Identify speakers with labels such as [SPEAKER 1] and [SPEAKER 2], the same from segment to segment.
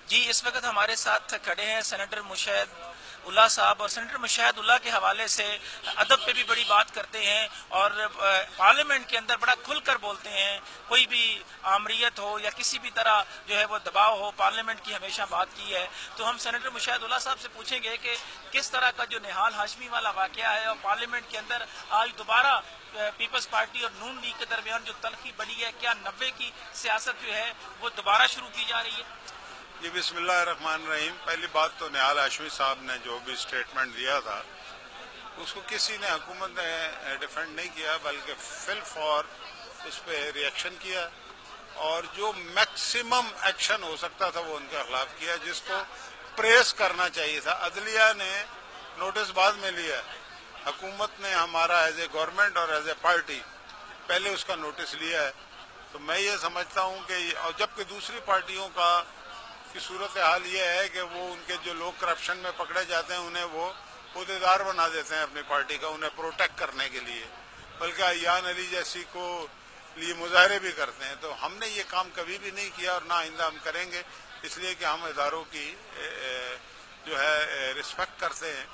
[SPEAKER 1] جی اس وقت ہمارے ساتھ کھڑے ہیں سینیٹر مشاہد اللہ صاحب، اور سینیٹر مشاہد اللہ کے حوالے سے ادب پہ بھی بڑی بات کرتے ہیں اور پارلیمنٹ کے اندر بڑا کھل کر بولتے ہیں. کوئی بھی آمریت ہو یا کسی بھی طرح جو ہے وہ دباؤ ہو، پارلیمنٹ کی ہمیشہ بات کی ہے. تو ہم سینیٹر مشاہد اللہ صاحب سے پوچھیں گے کہ کس طرح کا جو نہال ہاشمی والا واقعہ ہے اور پارلیمنٹ کے اندر آج دوبارہ پیپلز پارٹی اور نون لیگ کے درمیان جو تلخی بڑی ہے، کیا 90 کی سیاست جو ہے وہ دوبارہ شروع کی جا رہی ہے؟
[SPEAKER 2] جی بسم اللہ الرحمن الرحیم. پہلی بات تو نہال ہاشمی صاحب نے جو بھی سٹیٹمنٹ دیا تھا اس کو کسی نے حکومت نے ڈیفینڈ نہیں کیا، بلکہ فل فور اس پہ ریئیکشن کیا اور جو میکسیمم ایکشن ہو سکتا تھا وہ ان کے خلاف کیا، جس کو پریس کرنا چاہیے تھا. عدلیہ نے نوٹس بعد میں لیا، حکومت نے ہمارا ایز اے گورنمنٹ اور ایز اے پارٹی پہلے اس کا نوٹس لیا ہے. تو میں یہ سمجھتا ہوں کہ اور جبکہ دوسری پارٹیوں کی صورتحال یہ ہے کہ وہ ان کے جو لوگ کرپشن میں پکڑے جاتے ہیں انہیں وہ عہدیدار بنا دیتے ہیں اپنی پارٹی کا، انہیں پروٹیکٹ کرنے کے لیے، بلکہ ایان علی جیسی کو لیے مظاہرے بھی کرتے ہیں. تو ہم نے یہ کام کبھی بھی نہیں کیا اور نہ آئندہ ہم کریں گے، اس لیے کہ ہم اداروں کی جو ہے رسپیکٹ کرتے ہیں.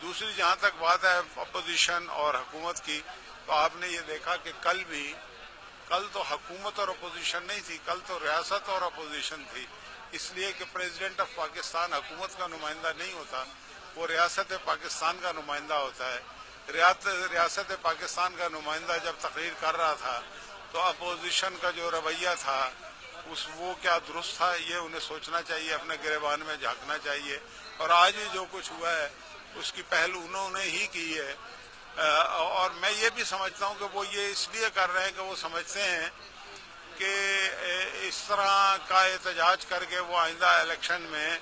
[SPEAKER 2] دوسری جہاں تک بات ہے اپوزیشن اور حکومت کی، تو آپ نے یہ دیکھا کہ کل تو حکومت اور اپوزیشن نہیں تھی، کل تو ریاست اور اپوزیشن تھی. اس لیے کہ پریزیڈنٹ آف پاکستان حکومت کا نمائندہ نہیں ہوتا، وہ ریاست پاکستان کا نمائندہ ہوتا ہے. ریاست پاکستان کا نمائندہ جب تقریر کر رہا تھا تو اپوزیشن کا جو رویہ تھا وہ کیا درست تھا، یہ انہیں سوچنا چاہیے، اپنے گریبان میں جھانکنا چاہیے. اور آج ہی جو کچھ ہوا ہے اس کی پہل انہوں نے ہی کی ہے. اور میں یہ بھی سمجھتا ہوں کہ وہ یہ اس لیے کر رہے ہیں کہ وہ سمجھتے ہیں کہ اس طرح کا احتجاج کر کے وہ آئندہ الیکشن میں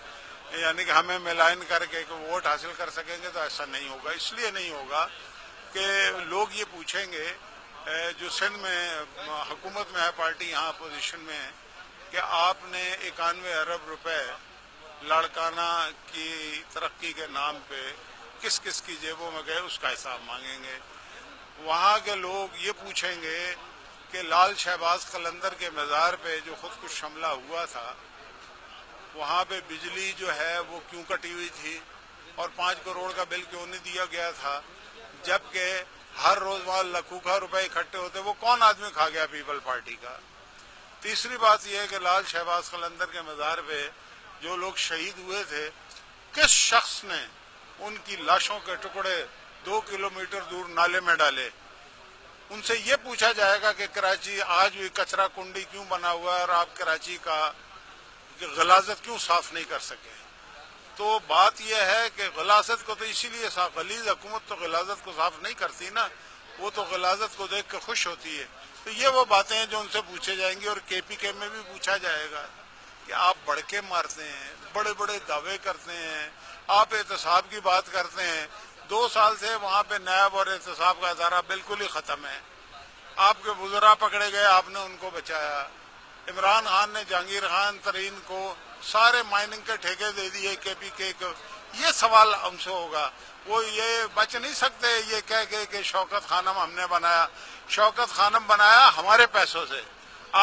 [SPEAKER 2] یعنی کہ ہمیں ملائن کر کے ووٹ حاصل کر سکیں گے. تو ایسا نہیں ہوگا. اس لیے نہیں ہوگا کہ لوگ یہ پوچھیں گے جو سندھ میں حکومت میں ہے پارٹی، یہاں اپوزیشن میں ہے، کہ آپ نے 91 ارب روپے لاڑکانہ کی ترقی کے نام پہ کس کس کی جیبوں میں گئے، اس کا حساب مانگیں گے. وہاں کے لوگ یہ پوچھیں گے کہ لال شہباز قلندر کے مزار پہ جو خودکش حملہ ہوا تھا وہاں پہ بجلی جو ہے وہ کیوں کٹی ہوئی تھی اور 5 کروڑ کا بل کیوں نہیں دیا گیا تھا، جبکہ ہر روز وہاں لاکھوں روپے اکٹھے ہوتے. وہ کون آدمی کھا گیا پیپل پارٹی کا؟ تیسری بات یہ ہے کہ لال شہباز قلندر کے مزار پہ جو لوگ شہید ہوئے تھے، کس شخص نے ان کی لاشوں کے ٹکڑے 2 کلومیٹر دور نالے میں ڈالے؟ ان سے یہ پوچھا جائے گا کہ کراچی آج بھی کچرا کنڈی کیوں بنا ہوا ہے اور آپ کراچی کا غلاظت کیوں صاف نہیں کر سکے. تو بات یہ ہے کہ غلاظت کو تو اسی لیے غلیظ حکومت تو غلاظت کو صاف نہیں کرتی نا، وہ تو غلاظت کو دیکھ کے خوش ہوتی ہے. تو یہ وہ باتیں ہیں جو ان سے پوچھے جائیں گی. اور کے پی کے میں بھی پوچھا جائے گا کہ آپ بڑکے مارتے ہیں، بڑے بڑے دعوے کرتے ہیں، آپ احتساب کی بات کرتے ہیں. 2 سال سے وہاں پہ نیب اور احتساب کا ادارہ بالکل ہی ختم ہے. آپ کے وزراء پکڑے گئے، آپ نے ان کو بچایا. عمران خان نے جہانگیر خان ترین کو سارے مائننگ کے ٹھیکے دے دیے کے پی کے کو. یہ سوال ہم سے ہوگا. وہ یہ بچ نہیں سکتے یہ کہہ کے کہ شوکت خانم ہم نے بنایا. شوکت خانم بنایا ہمارے پیسوں سے.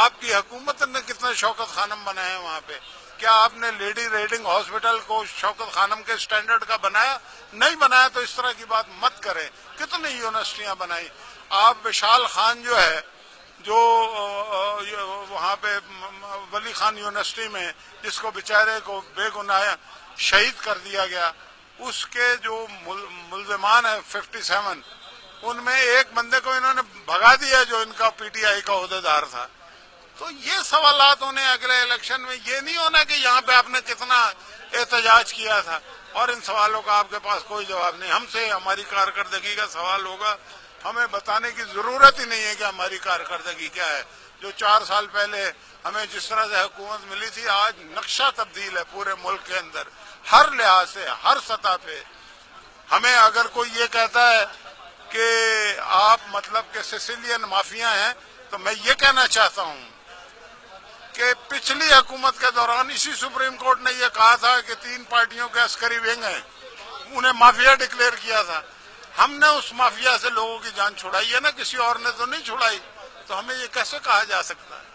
[SPEAKER 2] آپ کی حکومت نے کتنے شوکت خانم بنائے ہیں وہاں پہ؟ کیا آپ نے لیڈی ریڈنگ ہاسپٹل کو شوکت خانم کے سٹینڈرڈ کا بنایا؟ نہیں بنایا. تو اس طرح کی بات مت کریں. کتنی یونیورسٹیاں بنائی. آپ وشال خان جو ہے جو وہاں پہ ولی خان یونیورسٹی میں جس کو بیچارے کو بے گناہ شہید کر دیا گیا، اس کے جو ملزمان ہیں 57 ان میں ایک بندے کو انہوں نے بھگا دیا جو ان کا پی ٹی آئی کا عہدیدار تھا. تو یہ سوالات ہونے اگلے الیکشن میں. یہ نہیں ہونا کہ یہاں پہ آپ نے کتنا احتجاج کیا تھا اور ان سوالوں کا آپ کے پاس کوئی جواب نہیں. ہم سے ہماری کارکردگی کا سوال ہوگا. ہمیں بتانے کی ضرورت ہی نہیں ہے کہ ہماری کارکردگی کیا ہے. جو 4 سال پہلے ہمیں جس طرح سے حکومت ملی تھی، آج نقشہ تبدیل ہے پورے ملک کے اندر ہر لحاظ سے، ہر سطح پہ. ہمیں اگر کوئی یہ کہتا ہے کہ آپ مطلب کہ سیسیلین مافیا ہیں، تو میں یہ کہنا چاہتا ہوں کہ پچھلی حکومت کے دوران اسی سپریم کورٹ نے یہ کہا تھا کہ 3 پارٹیوں کے عسکری ونگ ہیں، انہیں مافیا ڈکلیئر کیا تھا. ہم نے اس مافیا سے لوگوں کی جان چھڑائی ہے نا، کسی اور نے تو نہیں چھڑائی. تو ہمیں یہ کیسے کہا جا سکتا ہے؟